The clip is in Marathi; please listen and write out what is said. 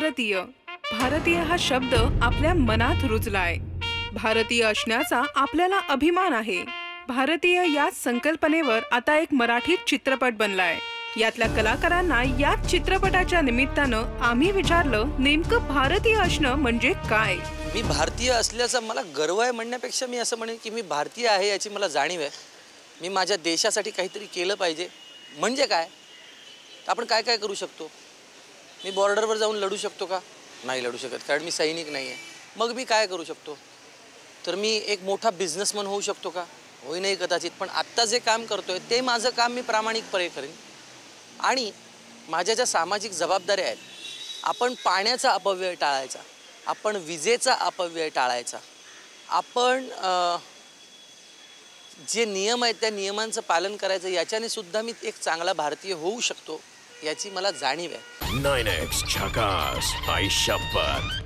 भारतीय. भारतीय हा शब्द आपल्या मनात रुजलाय. भारतीय असण्याचा आपल्याला अभिमान आहे. भारतीय या संकल्पनेवर आता एक मराठी चित्रपट बनलाय. यातल्या कलाकारांना या चित्रपटाच्या निमित्तानं आम्ही विचारलं, नेमकं भारतीय असणं म्हणजे काय. मी भारतीय असल्याचा मला गर्व आहे म्हणण्यापेक्षा मी असं म्हणेन की मी भारतीय आहे याची मला जाणीव आहे. मी माझ्या देशासाठी काहीतरी केलं पाहिजे. म्हणजे काय, आपण काय काय करू शकतो. मी बॉर्डरवर जाऊन लढू शकतो का? नाही लढू शकत, कारण मी सैनिक नाही आहे. मग मी काय करू शकतो, तर मी एक मोठा बिझनेसमन होऊ शकतो का? होई नाही कदाचित, पण आत्ता जे काम करतोय ते माझं काम मी प्रामाणिकपणे करेन. आणि माझ्या ज्या सामाजिक जबाबदाऱ्या आहेत, आपण पाण्याचा अपव्यय टाळायचा, आपण विजेचा अपव्यय टाळायचा, आपण जे नियम आहेत त्या नियमांचं पालन करायचं, याच्याने सुद्धा मी एक चांगला भारतीय होऊ शकतो याची मला जाणीव आहे. 9X झकास, आई शपथ.